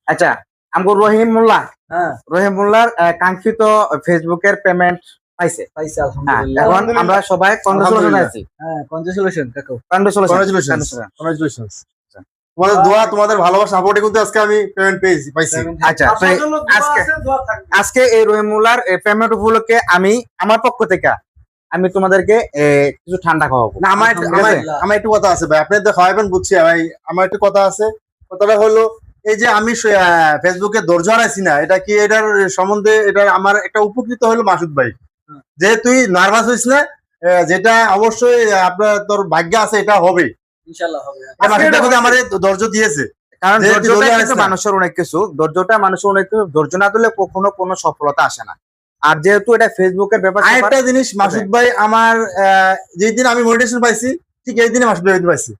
আচ্ছা আমগো রহিম মোল্লা হ্যাঁ রহিম মোল্লার কাঙ্ক্ষিত ফেসবুকের পেমেন্ট পাইছে। পাইছে হ্যাঁ, আলহামদুলিল্লাহ। এখন আমরা সবাই কংগ্রেচুলেশন আছি। হ্যাঁ কনগ্রাচুলেশন কাকু। কংগ্রাচুলেশন। তোমাদের দোয়া, তোমাদের ভালোবাসা, সাপোর্টে কিন্তু আজকে আমি পেমেন্ট পাইছি। আচ্ছা তো আপনার জন্য দোয়া আজকে আছে, দোয়া থাকবে। আজকে এই রহিম মোল্লার পেমেন্ট উপলক্ষে আমি আমার পক্ষ থেকে আমি তোমাদেরকে কিছু ঠান্ডা খাওয়াবো। না আমার আলহামদুলিল্লাহ। আমার একটু কথা আছে ভাই, আপনি তো খাওয়াবেন বুঝছি ভাই, আমার একটু কথা আছে। কথাটা হলো এই যে আমি ফেসবুকে ধৈর্য হারাইছি না, এটা কি এটার সম্বন্ধে এটা আমার একটা উপকৃত হলো মাসুদ ভাই, যে তুই নার্ভাস হইস না, যেটা অবশ্যই আপনার তোর ভাগ্য আছে এটা হবে। ইনশাআল্লাহ হবে। মাসুদ ভাই কিন্তু আমার ধৈর্য দিয়েছে, কারণ যেহেতু ধৈর্যটা দলীয় কিন্তু আছে না। মানুষের অনেক কিছু, ধৈর্য না দিলে কখনো কোনো সফলতা আসে না। আর যেহেতু এটা ফেসবুকের ব্যাপার আরেকটা জিনিস মাসুদ ভাই, আমার যেদিন আমি মোটিভেশন পাইছি ঠিক এই দিনে মাসুদ ভাই পাইছি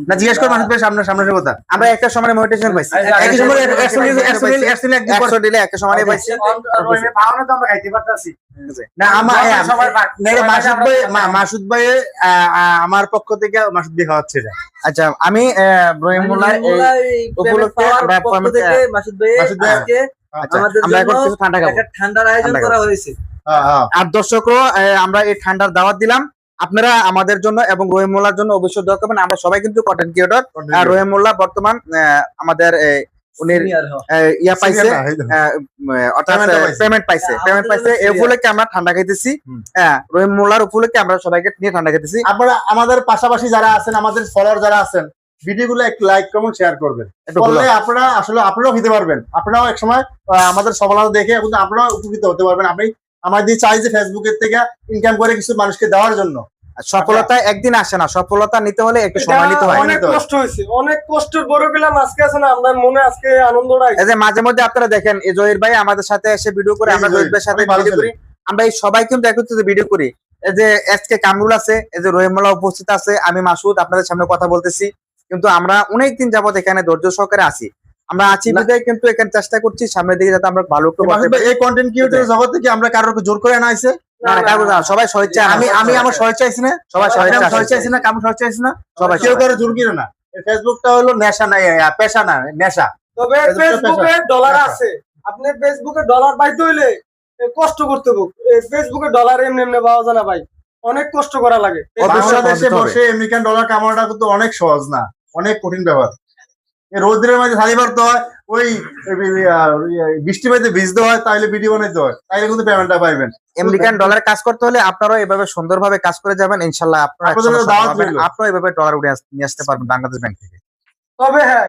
না, জিজ্ঞেস করে মাসুদ ভাই সামনের কথা। আমরা একটা সময় মোটিভেশন পাইছি, একই সময় একদিন পর 100 দিলে একটা সময় পাইছি। রহিমের পাওনা তো আমরা খাইতে পারতাছি। না আমার সবাই ভাগ। মাসুদ ভাই আমার পক্ষ থেকে মাসুদ ভাই খাওয়াচ্ছে এটা। আচ্ছা আমি রহিম মোল্লার উপলক্ষে আমরা মাসুদ ভাই মাসুদ ভাই, আজকে আচ্ছা, আমাদের আমরা এখন জন্য কিছু ঠান্ডা খাবো। একটা ঠান্ডার আয়োজন ঠান্ডা করা হয়েছে। আর দর্শকরা আমরা এই ঠান্ডার দাওয়াত দিলাম, আপনারা আমাদের জন্য এবং রহিম মোল্লার জন্য অবশ্যই দোয়া করবেন। আমরা সবাই কিন্তু কন্টেন্ট ক্রিয়েটর, আর রহিম মোল্লা বর্তমান আমাদের উনি Senior হ। ইয়া পাইছে, অর্থাৎ Payment পাইছে। পেমেন্ট পাইছে। এই উপলক্ষে আমরা ঠান্ডা খাইতেছি। হ্যাঁ, রহিম মোল্লার উপলক্ষে আমরা সবাইকে নিয়ে ঠান্ডা খাইতেছি। আপনারা আমাদের পাশাপাশি যারা আছেন, আমাদের ফলোয়ার যারা আছেন, ভিডিওগুলো একটু লাইক কমেন্ট শেয়ার করবেন, করলে আপনারা আসলে আপনারাও হতে পারবেন। আপনারাও একসময় আমাদের সফলতা দেখে কিন্তু আপনারাও উপকৃত হতে পারবেন। আমি আমাদের চাই যে ফেসবুকের থেকে ইনকাম করে কিছু মানুষকে দেওয়ার জন্য। সফলতা একদিন আসে না, সফলতা নিতে হলে একটু সময় নিতে হয়। অনেক কষ্ট হয়েছে, অনেক কষ্টের বড় পেলাম আজকে আছে না, আপনার মনে আজকে আনন্দটা এই যে মাঝে মধ্যে আপনারা দেখেন এই জহির ভাই আমাদের সাথে এসে ভিডিও করে, আমরা জহির ভাইয়ের সাথে অনেক ভালো ভিডিও করি, আমরা এই সবাই কিন্তু একত্রিত ভিডিও করি। এই যে আজকে কামরুল আছে, এই যে রহিম মোল্লা উপস্থিত আছে, আমি মাসুদ আপনাদের সামনে কথা বলতেছি, কিন্তু আমরা অনেকদিন যাবত এখানে ধৈর্য সহকারে আছি। আমরা আছি বিদায় কিন্তু এখানে চেষ্টা করছি সামনের দিকে যাতে আমরা ভালো একটু করতে পারি। এই কন্টেন্ট ক্রিয়েটর জগৎ থেকে আমরা কারোর জোর করে না আইছে, না, না, কারো না, সবাই স্বেচ্ছায়, আমি আমার সহায় চাইছি না, সবাই সহায় চাইছি না, কামু সহায় চাইছি না, সবাই কেউ কারো জোর করে না। ফেসবুকটা হলো নেশা না, পেশা না, নেশা। তবে ফেসবুকে ডলার আছে, আপনি ফেসবুকে ডলার পাইতে হইলে কষ্ট করতে হবে। ফেসবুকে ডলার এমনি এমনি পাওয়া যায় না ভাই, অনেক কষ্ট করা লাগে। বাংলাদেশে বসে আমেরিকান ডলার কামানোটা কিন্তু অনেক সহজ না, অনেক কঠিন ব্যাপার। রোদ্রের মাঝে শাড়ি বাড়তে হয়, ওই বৃষ্টি পাইতে ভিজতে হয়, তাইলে ভিডিও বানাইতে হয়, তাইলে কিন্তু পেমেন্টটা পাইবেন। আমেরিকান ডলার কাজ করতে হলে আপনারাও এভাবে সুন্দরভাবে কাজ করে যাবেন, ইনশাল্লাহ আপনারা আপনাদের দাওয়াত রইলো। আপনারা এভাবে ডলার উঠে নিয়ে আসতে পারবেন বাংলাদেশ ব্যাংক থেকে। তবে হ্যাঁ,